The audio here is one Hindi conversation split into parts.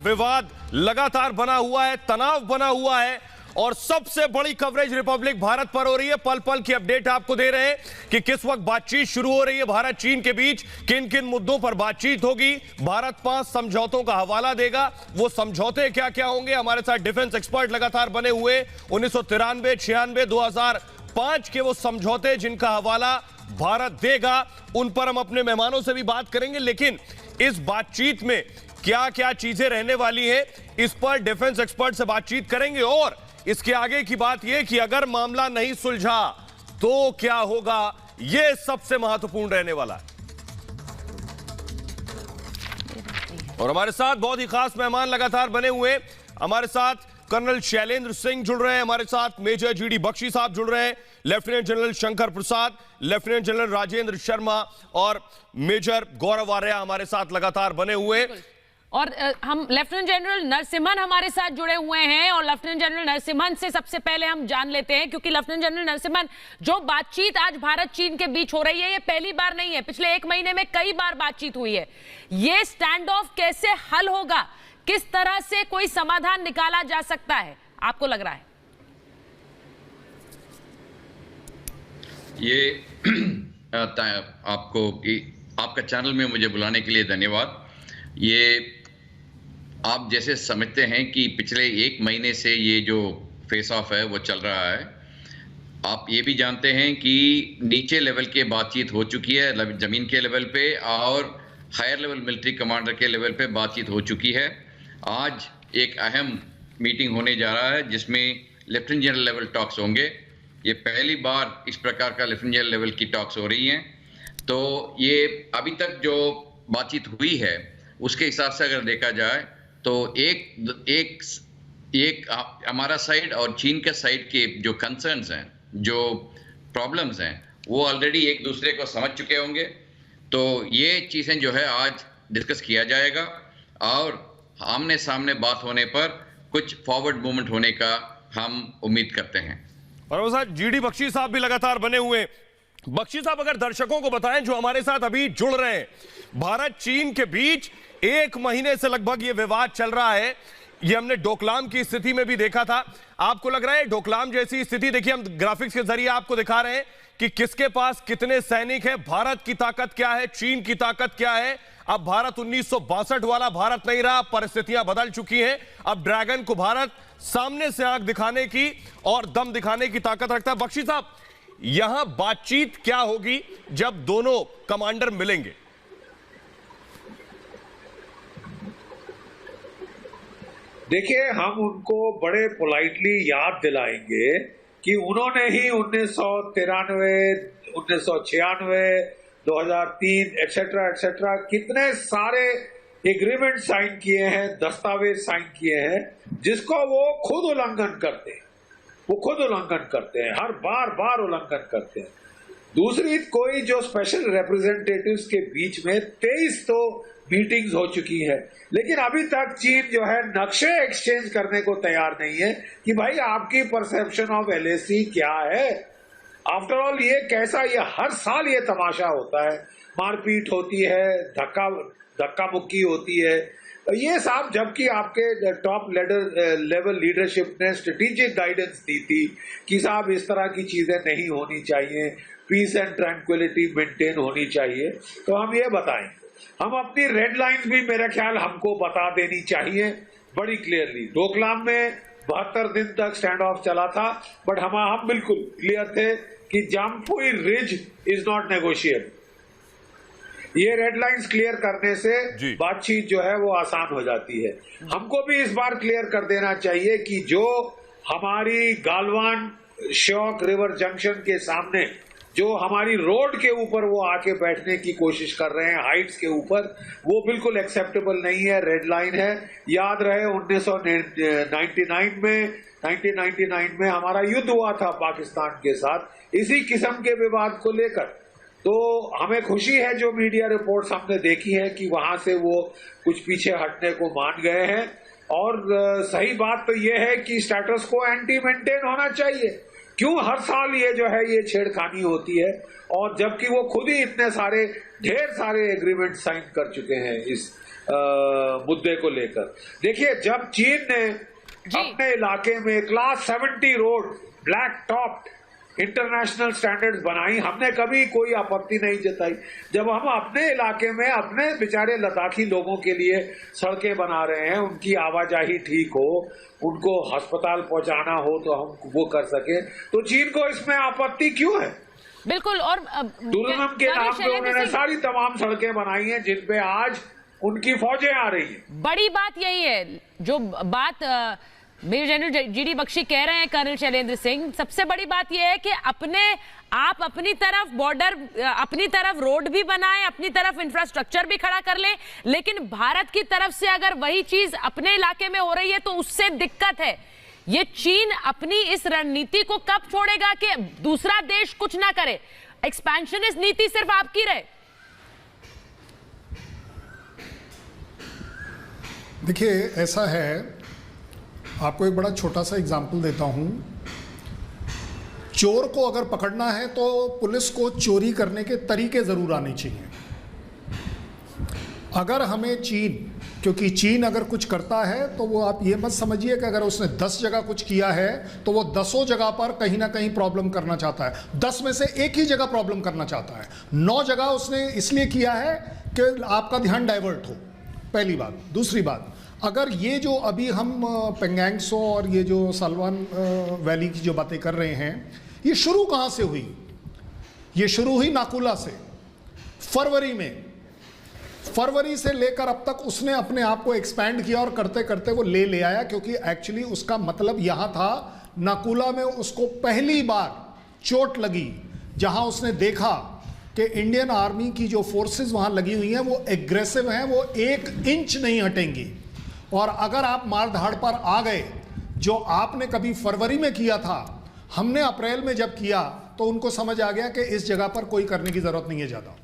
विवाद लगातार बना हुआ है, तनाव बना हुआ है और सबसे बड़ी कवरेज रिपब्लिक भारत पर हो रही है। पल पल की अपडेट आपको दे रहे हैं कि किस वक्त बातचीत शुरू हो रही है भारत चीन के बीच, किन किन मुद्दों पर बातचीत होगी। भारत 5 समझौतों का हवाला देगा, वो समझौते क्या क्या होंगे। हमारे साथ डिफेंस एक्सपर्ट लगातार बने हुए 1993, 96, 2005 के वो समझौते जिनका हवाला भारत देगा, उन पर हम अपने मेहमानों से भी बात करेंगे। लेकिन इस बातचीत में क्या क्या चीजें रहने वाली हैं, इस पर डिफेंस एक्सपर्ट से बातचीत करेंगे। और इसके आगे की बात यह कि अगर मामला नहीं सुलझा तो क्या होगा, यह सबसे महत्वपूर्ण रहने वाला है। और हमारे साथ बहुत ही खास मेहमान लगातार बने हुए। हमारे साथ कर्नल शैलेंद्र सिंह जुड़ रहे हैं, हमारे साथ मेजर जीडी बख्शी साहब जुड़ रहे हैं, lieutenant general Shankar Prasad, lieutenant general Rajendra Sharma और मेजर गौरव आर्या हमारे साथ लगातार बने हुए। और हम लेफ्टिनेंट जनरल नरसिम्हन हमारे साथ जुड़े हुए हैं। और लेफ्टिनेंट जनरल नरसिम्हन से सबसे पहले हम जान लेते हैं, क्योंकि लेफ्टिनेंट जनरल नरसिम्हन, जो बातचीत आज भारत चीन के बीच हो रही है ये पहली बार नहीं है, पिछले 1 महीने में कई बार बातचीत हुई है। ये स्टैंड ऑफ कैसे हल होगा, किस तरह से कोई समाधान निकाला जा सकता है, आपको लग रहा है? ये आपका चैनल में मुझे बुलाने के लिए धन्यवाद। ये आप जैसे समझते हैं कि पिछले 1 महीने से ये जो फेस ऑफ है वो चल रहा है। आप ये भी जानते हैं कि नीचे लेवल के बातचीत हो चुकी है, ज़मीन के लेवल पे, और हायर लेवल मिलिट्री कमांडर के लेवल पे बातचीत हो चुकी है। आज एक अहम मीटिंग होने जा रहा है जिसमें लेफ्टिनेंट जनरल लेवल टॉक्स होंगे। ये पहली बार इस प्रकार का लेफ्टिनेंट जनरल लेवल की टॉक्स हो रही हैं। तो ये अभी तक जो बातचीत हुई है उसके हिसाब से अगर देखा जाए तो एक हमारा साइड और चीन के साइड के जो कंसर्न्स हैं, जो प्रॉब्लम्स हैं, वो ऑलरेडी एक दूसरे को समझ चुके होंगे। तो ये चीज़ें जो है आज डिस्कस किया जाएगा और आमने सामने बात होने पर कुछ फॉरवर्ड मूवमेंट होने का हम उम्मीद करते हैं। और वो साथ जीडी बख्शी साहब भी लगातार बने हुए। बख्शी साहब, अगर दर्शकों को बताएं जो हमारे साथ अभी जुड़ रहे हैं, भारत चीन के बीच 1 महीने से लगभग ये विवाद चल रहा है। ये हमने डोकलाम की स्थिति में भी देखा था। आपको लग रहा है डोकलाम जैसी स्थिति, देखिए हम ग्राफिक्स के जरिए आपको दिखा रहे हैं कि किसके पास कितने सैनिक हैं, भारत की ताकत क्या है, चीन की ताकत क्या है। अब भारत 1962 वाला भारत नहीं रहा, परिस्थितियां बदल चुकी हैं। अब ड्रैगन को भारत सामने से आंख दिखाने की और दम दिखाने की ताकत रखता है। बख्शी साहब, यहां बातचीत क्या होगी जब दोनों कमांडर मिलेंगे? देखिए, हम उनको बड़े पोलाइटली याद दिलाएंगे कि उन्होंने ही 1993, 1996, 2003 एक्सेट्रा एक्सेट्रा कितने सारे एग्रीमेंट साइन किए हैं, दस्तावेज साइन किए हैं, जिसको वो खुद उल्लंघन करते हैं। वो खुद उल्लंघन करते हैं, हर बार उल्लंघन करते हैं। दूसरी, कोई जो स्पेशल रिप्रेजेंटेटिव्स के बीच में 23 तो मीटिंग्स हो चुकी है, लेकिन अभी तक चीन जो है नक्शे एक्सचेंज करने को तैयार नहीं है कि भाई आपकी परसेप्शन ऑफ LAC क्या है। आफ्टर ऑल ये कैसा, ये हर साल ये तमाशा होता है, मारपीट होती है, धक्का मुक्की होती है, ये सब, जबकि आपके टॉप लेवल लीडरशिप ने स्ट्रेटेजिक गाइडेंस दी थी कि साहब इस तरह की चीजें नहीं होनी चाहिए, पीस एंड ट्रैंक्विलिटी मेंटेन होनी चाहिए। तो हम ये बताएं, हम अपनी रेड लाइंस भी मेरे ख्याल हमको बता देनी चाहिए बड़ी क्लियरली। डोकलाम में 72 दिन तक स्टैंड ऑफ चला था, बट हम बिल्कुल क्लियर थे कि Jampui ridge is not negotiable. ये रेड लाइंस क्लियर करने से बातचीत जो है वो आसान हो जाती है। हमको भी इस बार क्लियर कर देना चाहिए कि जो हमारी गालवान श्योक रिवर जंक्शन के सामने जो हमारी रोड के ऊपर वो आके बैठने की कोशिश कर रहे हैं, हाइट्स के ऊपर, वो बिल्कुल एक्सेप्टेबल नहीं है, रेड लाइन है। याद रहे 1999 में हमारा युद्ध हुआ था पाकिस्तान के साथ इसी किस्म के विवाद को लेकर। तो हमें खुशी है जो मीडिया रिपोर्ट्स हमने देखी है कि वहां से वो कुछ पीछे हटने को मान गए हैं। और सही बात तो ये है कि स्टेटस को एंटी मेंटेन होना चाहिए। क्यों हर साल ये जो है ये छेड़खानी होती है, और जबकि वो खुद ही इतने सारे ढेर सारे एग्रीमेंट साइन कर चुके हैं इस मुद्दे को लेकर। देखिए, जब चीन ने अपने इलाके में class 70 road black top international standards बनाई, हमने कभी कोई आपत्ति नहीं जताई। जब हम अपने इलाके में अपने बेचारे लद्दाखी लोगों के लिए सड़कें बना रहे हैं, उनकी आवाजाही ठीक हो, उनको अस्पताल पहुंचाना हो तो हम वो कर सके, तो चीन को इसमें आपत्ति क्यों है? बिल्कुल। और टूरिज्म के नाम पे उन्होंने सारी तमाम सड़कें बनाई हैं जिन पे आज उनकी फौजें आ रही हैं। बड़ी बात यही है, जो बात मेजर जनरल जीडी बख्शी कह रहे हैं, कर्नल शैलेंद्र सिंह, सबसे बड़ी बात यह है कि आप अपनी तरफ बॉर्डर, अपनी तरफ रोड भी बनाएं, अपनी तरफ इंफ्रास्ट्रक्चर भी खड़ा कर लें, लेकिन भारत की तरफ से अगर वही चीज अपने इलाके में हो रही है तो उससे दिक्कत है। ये चीन अपनी इस रणनीति को कब छोड़ेगा कि दूसरा देश कुछ ना करे? एक्सपेंशनिस्ट नीति सिर्फ आपकी रहे? देखिए, ऐसा है, आपको एक बड़ा छोटा सा एग्जाम्पल देता हूं। चोर को अगर पकड़ना है तो पुलिस को चोरी करने के तरीके जरूर आने चाहिए। अगर हमें क्योंकि चीन अगर कुछ करता है तो वो, आप ये मत समझिए कि अगर उसने 10 जगह कुछ किया है तो वो 10 जगह पर कहीं ना कहीं प्रॉब्लम करना चाहता है। 10 में से एक ही जगह प्रॉब्लम करना चाहता है। 9 जगह उसने इसलिए किया है कि आपका ध्यान डाइवर्ट हो, पहली बात। दूसरी बात, अगर ये जो अभी हम पेंगैंग और ये जो सलमान वैली की जो बातें कर रहे हैं, ये शुरू कहाँ से हुई? ये शुरू हुई नाकुला से। फरवरी में, फरवरी से लेकर अब तक उसने अपने आप को एक्सपैंड किया और करते करते वो ले आया, क्योंकि एक्चुअली उसका मतलब यहाँ था, नाकुला में उसको पहली बार चोट लगी जहाँ उसने देखा कि इंडियन आर्मी की जो फोर्सेस वहाँ लगी हुई हैं वो एग्रेसिव हैं, वो 1 इंच नहीं हटेंगी। और अगर आप मार धाड़ पर आ गए, जो आपने कभी फरवरी में किया था, हमने अप्रैल में जब किया, तो उनको समझ आ गया कि इस जगह पर कोई करने की जरूरत नहीं है ज़्यादा।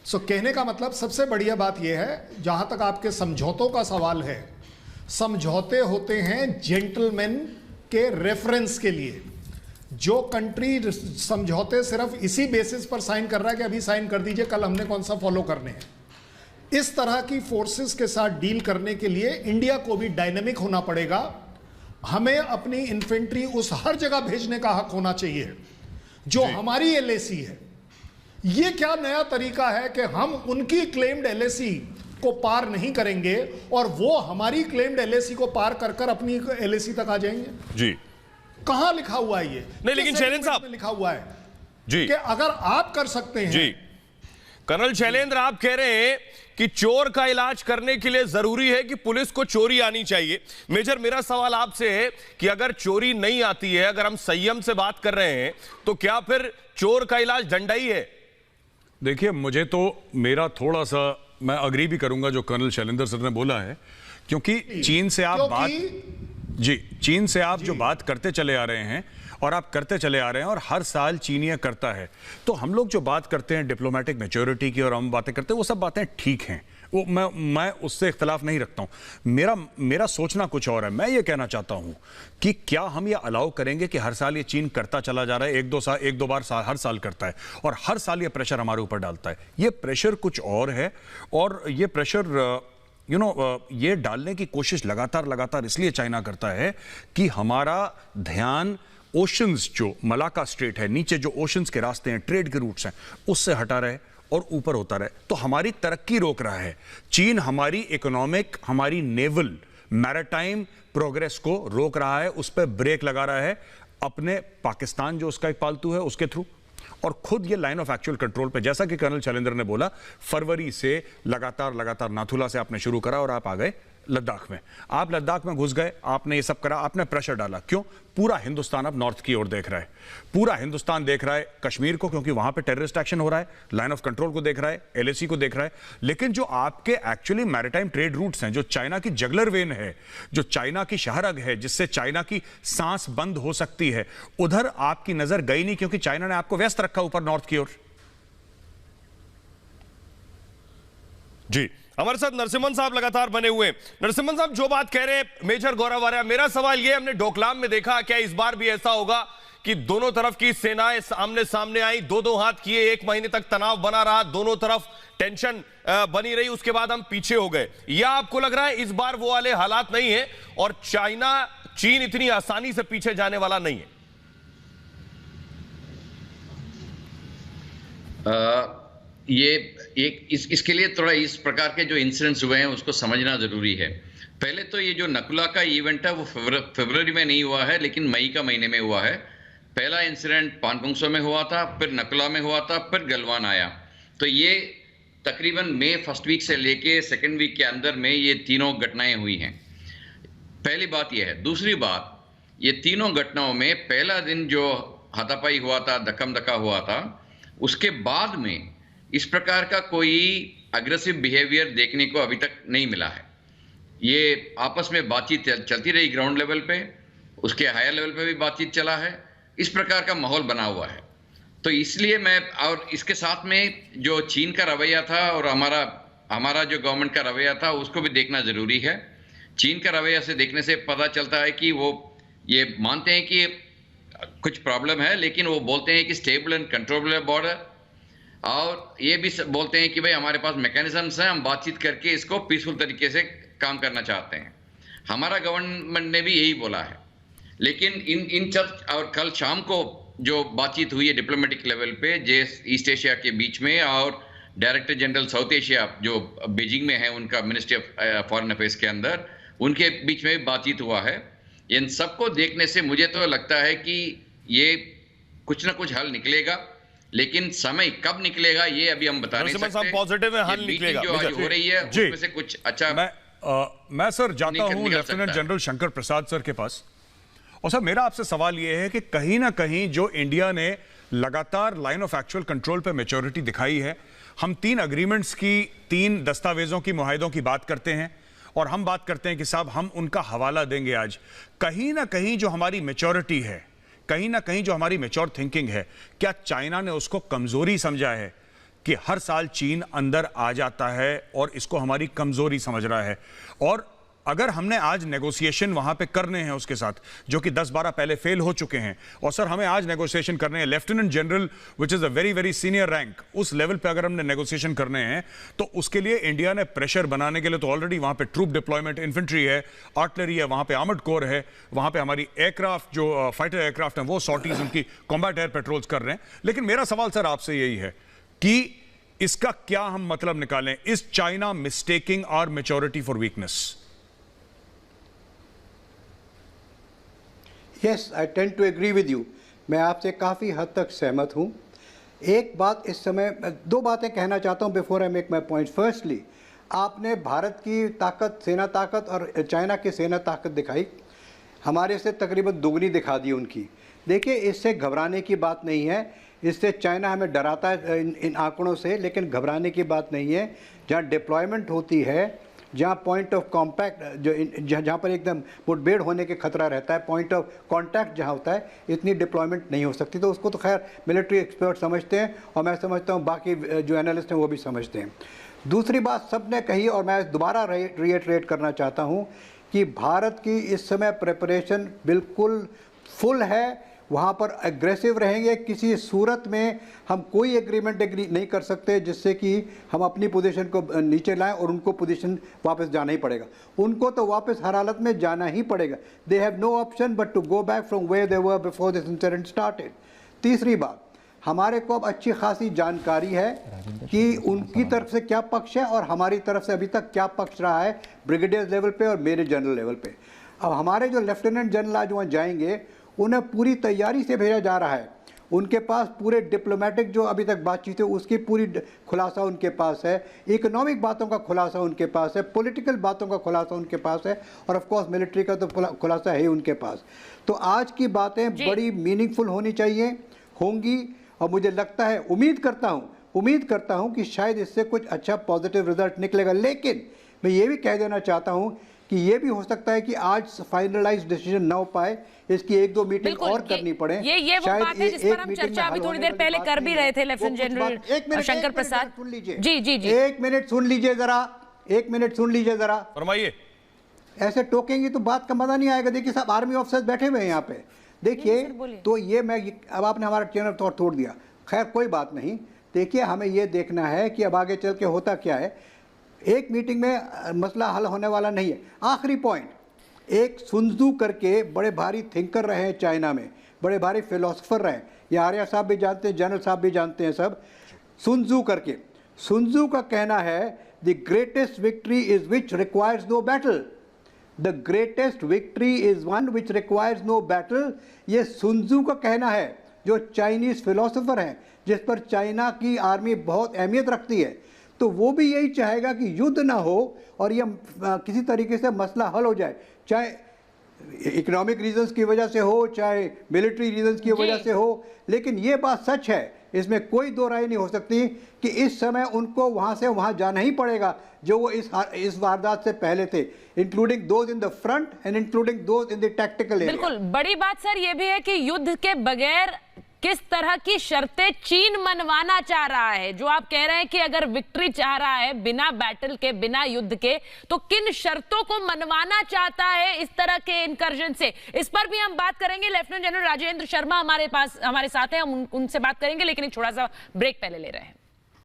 सो कहने का मतलब, सबसे बढ़िया बात यह है, जहां तक आपके समझौतों का सवाल है, समझौते होते हैं जेंटलमैन के रेफरेंस के लिए। जो कंट्री समझौते सिर्फ इसी बेसिस पर साइन कर रहा है कि अभी साइन कर दीजिए, कल हमने कौन सा फॉलो करने हैं, इस तरह की फोर्सेस के साथ डील करने के लिए इंडिया को भी डायनेमिक होना पड़ेगा। हमें अपनी इन्फेंट्री उस हर जगह भेजने का हक होना चाहिए जो हमारी एलएसी है। ये क्या नया तरीका है कि हम उनकी क्लेम्ड एलएसी को पार नहीं करेंगे और वो हमारी क्लेम्ड एलएसी को पार कर कर अपनी एलएसी तक आ जाएंगे? जी, कहां लिखा हुआ है ये? नहीं, लेकिन शैलेंद्र साहब, लिखा हुआ है जी कि अगर आप कर सकते हैं। जी, कर्नल शैलेंद्र, आप कह रहे हैं कि चोर का इलाज करने के लिए जरूरी है कि पुलिस को चोरी आनी चाहिए। मेजर, मेरा सवाल आपसे है कि अगर चोरी नहीं आती है, अगर हम संयम से बात कर रहे हैं, तो क्या फिर चोर का इलाज डंडा ही है? देखिए, मुझे तो मैं मैं अग्री भी करूंगा जो कर्नल शैलेंद्र सर ने बोला है, क्योंकि चीन से आप जो बात करते चले आ रहे हैं और आप करते चले आ रहे हैं और हर साल चीन ये करता है, तो हम लोग जो बात करते हैं डिप्लोमेटिक मैच्योरिटी की और हम बातें करते हैं, वो सब बातें ठीक हैं, वो मैं उससे इख्तलाफ नहीं रखता हूं। मेरा सोचना कुछ और है। मैं ये कहना चाहता हूं कि क्या हम ये अलाउ करेंगे कि हर साल ये चीन करता चला जा रहा है, एक दो बार हर साल करता है और हर साल ये प्रेशर हमारे ऊपर डालता है? ये प्रेशर कुछ और है और ये प्रेशर ये डालने की कोशिश लगातार इसलिए चाइना करता है कि हमारा ध्यान ओशंस, जो मलाका स्ट्रेट है, नीचे जो ओशंस के रास्ते हैं, ट्रेड के रूट्स हैं, उससे हटा रहे और ऊपर होता रहे, तो हमारी तरक्की रोक रहा है। चीन हमारी इकोनॉमिक, हमारी नेवल, मैरिटाइम प्रोग्रेस को रोक रहा है, उस पर ब्रेक लगा रहा है अपने पाकिस्तान जो उसका एक पालतू है उसके थ्रू, और खुद ये लाइन ऑफ एक्चुअल कंट्रोल पे, जैसा कि कर्नल शैलेंद्र ने बोला, फरवरी से लगातार नाथुला से आपने शुरू करा और आप आ गए लद्दाख में। आप लद्दाख में घुस गए, आपने ये सब करा, आपने प्रेशर डाला। क्यों? पूरा हिंदुस्तान अब नॉर्थ की ओर देख रहा है, पूरा हिंदुस्तान देख रहा है कश्मीर को, क्योंकि वहां पे टेररिस्ट एक्शन हो रहा है, लाइन ऑफ कंट्रोल को देख रहा है, एलएसी को देख रहा है। लेकिन जो आपके एक्चुअली मैरिटाइम ट्रेड रूट्स हैं, जो चाइना की जगलर वेन है, जो चाइना की शहरग है, जिससे चाइना की सांस बंद हो सकती है, उधर आपकी नजर गई नहीं, क्योंकि चाइना ने आपको व्यस्त रखा ऊपर नॉर्थ की ओर। जी, हमारे साथ नरसिम्हन साहब लगातार बने हुए हैं। नरसिम्हन साहब, जो बात कह रहे हैं मेजर गौरव आर्या, मेरा सवाल यह, हमने डोकलाम में देखा, क्या इस बार भी ऐसा होगा कि दोनों तरफ की सेनाएं सामने सामने आई, दो हाथ किए, 1 महीने तक तनाव बना रहा, दोनों तरफ टेंशन बनी रही, उसके बाद हम पीछे हो गए। या आपको लग रहा है इस बार वो वाले हालात नहीं है और चीन इतनी आसानी से पीछे जाने वाला नहीं है? इसके लिए थोड़ा इस प्रकार के जो इंसिडेंट्स हुए हैं उसको समझना जरूरी है। पहले तो ये जो नकुला का इवेंट है वो फरवरी में नहीं हुआ है, लेकिन मई का महीने में हुआ है। पहला इंसिडेंट पानपुंगसो में हुआ था, फिर नकुला में हुआ था, फिर गलवान आया। तो ये तकरीबन मई फर्स्ट वीक से लेके सेकेंड वीक के अंदर में ये तीनों घटनाएं हुई हैं। पहली बात यह है। दूसरी बात, ये तीनों घटनाओं में पहला दिन जो हाथापाई हुआ था, धक्कम धक्का हुआ था, उसके बाद में इस प्रकार का कोई अग्रेसिव बिहेवियर देखने को अभी तक नहीं मिला है। ये आपस में बातचीत चलती रही ग्राउंड लेवल पे, उसके हायर लेवल पे भी बातचीत चला है, इस प्रकार का माहौल बना हुआ है। तो इसलिए और इसके साथ में जो चीन का रवैया था और हमारा जो गवर्नमेंट का रवैया था उसको भी देखना जरूरी है। चीन का रवैया से देखने से पता चलता है कि वो ये मानते हैं कि कुछ प्रॉब्लम है, लेकिन वो बोलते हैं कि स्टेबल एंड कंट्रोलेबल बॉर्डर, और ये भी बोलते हैं कि भाई हमारे पास मैकेनिज्म्स हैं, हम बातचीत करके इसको पीसफुल तरीके से काम करना चाहते हैं। हमारा गवर्नमेंट ने भी यही बोला है। लेकिन इन और कल शाम को जो बातचीत हुई है डिप्लोमेटिक लेवल पे ईस्ट एशिया के बीच में, और डायरेक्टर जनरल साउथ एशिया जो बीजिंग में है, उनका मिनिस्ट्री ऑफ फॉरेन अफेयर्स के अंदर, उनके बीच में भी बातचीत हुआ है। इन सबको देखने से मुझे तो लगता है कि ये कुछ ना कुछ हल निकलेगा, लेकिन समय कब निकलेगा ये अभी हम बता नहीं सकते। पॉजिटिव है, हल निकलेगा। जो आज हो रही है उसमें से कुछ अच्छा मैं सर जाता हूं lieutenant general Shankar Prasad sir के पास, और सर मेरा आपसे सवाल यह है कि कहीं ना कहीं जो इंडिया ने लगातार लाइन ऑफ एक्चुअल कंट्रोल पे मैच्योरिटी दिखाई है, हम 3 अग्रीमेंट्स की, 3 दस्तावेजों की, मुआहिदों की बात करते हैं और हम बात करते हैं कि साहब हम उनका हवाला देंगे आज। कहीं ना कहीं जो हमारी मैच्योरिटी है, कहीं ना कहीं जो हमारी मैच्योर थिंकिंग है, क्या चाइना ने उसको कमजोरी समझा है कि हर साल चीन अंदर आ जाता है और इसको हमारी कमजोरी समझ रहा है? और अगर हमने आज नेगोशिएशन वहां पे करने हैं उसके साथ, जो कि 10-12 पहले फेल हो चुके हैं, और सर हमें आज नेगोशिएशन करने हैं lieutenant general which is a very very senior rank, उस लेवल पे अगर हमने नेगोशिएशन करने हैं तो उसके लिए इंडिया ने प्रेशर बनाने के लिए तो ऑलरेडी वहां पे ट्रूप डिप्लॉयमेंट, इन्फेंट्री है, आर्टिलरी है, वहां पे आर्मर्ड कोर है, वहां पे हमारी एयरक्राफ्ट जो फाइटर एयरक्राफ्ट हैं वो सॉर्टीज, उनकी कॉम्बैट एयर पेट्रोल्स कर रहे हैं। लेकिन मेरा सवाल सर आपसे यही है कि इसका क्या हम मतलब निकालें? Is China mistaking our maturity for weakness? Yes, I tend to agree with you. मैं आपसे काफ़ी हद तक सहमत हूँ। एक बात इस समय, 2 बातें कहना चाहता हूँ before I make my point. Firstly, आपने भारत की ताकत, सेना ताकत और चाइना की सेना ताकत दिखाई, हमारे से तकरीबन दुगनी दिखा दी उनकी। देखिए, इससे घबराने की बात नहीं है, इससे चाइना हमें डराता है इन आंकड़ों से, लेकिन घबराने की बात नहीं है। जहाँ डिप्लॉयमेंट होती है, जहाँ पॉइंट ऑफ कॉम्पैक्ट, जहाँ पर एकदम मुठभेड़ होने के खतरा रहता है, पॉइंट ऑफ कांटेक्ट जहाँ होता है, इतनी डिप्लॉयमेंट नहीं हो सकती। तो उसको तो खैर मिलिट्री एक्सपर्ट समझते हैं, और मैं समझता हूँ बाकी जो एनालिस्ट हैं वो भी समझते हैं। दूसरी बात सबने कही, और मैं दोबारा रिएटरेट करना चाहता हूँ कि भारत की इस समय प्रिपरेशन बिल्कुल फुल है। वहाँ पर एग्रेसिव रहेंगे। किसी सूरत में हम कोई एग्रीमेंट नहीं कर सकते जिससे कि हम अपनी पोजीशन को नीचे लाएं और उनको पोजीशन वापस जाना ही पड़ेगा। उनको तो वापस हर हालत में जाना ही पड़ेगा। They have no option but to go back from where they were before this incident started. तीसरी बात, हमारे को अब अच्छी खासी जानकारी है कि उनकी तरफ से क्या पक्ष है और हमारी तरफ से अभी तक क्या पक्ष रहा है, ब्रिगेडियर लेवल पे और मेजर जनरल लेवल पे। अब हमारे जो लेफ्टिनेंट जनरल आज वहाँ जाएंगे, उन्हें पूरी तैयारी से भेजा जा रहा है। उनके पास पूरे डिप्लोमेटिक जो अभी तक बातचीत है उसकी पूरी खुलासा उनके पास है, इकोनॉमिक बातों का खुलासा उनके पास है, पॉलिटिकल बातों का खुलासा उनके पास है, और ऑफ कोर्स मिलिट्री का तो खुलासा है ही उनके पास। तो आज की बातें बड़ी मीनिंगफुल होनी चाहिए, होंगी, और मुझे लगता है, उम्मीद करता हूँ कि शायद इससे कुछ अच्छा पॉजिटिव रिजल्ट निकलेगा। लेकिन मैं ये भी कह देना चाहता हूँ कि ये भी हो सकता है कि आज फाइनलाइज डिसीजन ना हो पाए, इसकी 1-2 मीटिंग और करनी पड़े। ये वो बात है जिस पर हम चर्चा अभी थोड़ी देर पहले कर भी रहे थे लेफ्टिनेंट जनरल शंकर प्रसाद। सुन लीजिए जी 1 मिनट सुन लीजिए जरा, 1 मिनट सुन लीजिए जरा। फरमाइए। ऐसे टोकेंगे तो बात का मजा नहीं आएगा। देखिए साहब, आर्मी ऑफिसर्स बैठे हुए हैं यहाँ पे, देखिए बोलिए। तो ये अब आपने हमारा चैनल तोड़ दिया, खैर कोई बात नहीं। देखिए हमें ये देखना है कि अब आगे चल के होता क्या है। एक मीटिंग में मसला हल होने वाला नहीं है। आखिरी पॉइंट, एक सुनजू करके बड़े भारी थिंकर रहे हैं चाइना में, बड़े भारी फिलोसफर रहे, ये आर्या साहब भी जानते हैं, जनरल साहब भी जानते हैं सब। सुनजू करके, सुनजू का कहना है the greatest victory is which requires no battle, the greatest victory is one which requires no battle. ये सुनजू का कहना है, जो चाइनीज फिलोसोफर हैं, जिस पर चाइना की आर्मी बहुत अहमियत रखती है। तो वो भी यही चाहेगा कि युद्ध ना हो और ये किसी तरीके से मसला हल हो जाए, चाहे इकोनॉमिक रीजंस की वजह से हो, चाहे मिलिट्री रीजंस की वजह से हो। लेकिन ये बात सच है, इसमें कोई दो राय नहीं हो सकती कि इस समय उनको वहां से वहां जाना ही पड़ेगा जो वो इस वारदात से पहले थे, including those in the front end including those in the tactical area. बिल्कुल बड़ी बात सर ये भी है कि युद्ध के बगैर किस तरह की शर्तें चीन मनवाना चाह रहा है। जो आप कह रहे हैं कि अगर विक्ट्री चाह रहा है बिना बैटल के, बिना युद्ध के, तो किन शर्तों को मनवाना चाहता है इस तरह के इनकर्जन से, इस पर भी हम बात करेंगे। लेफ्टिनेंट जनरल राजेंद्र शर्मा हमारे साथ हैं, हम उनसे बात करेंगे, लेकिन एक छोटा सा ब्रेक पहले ले रहे हैं।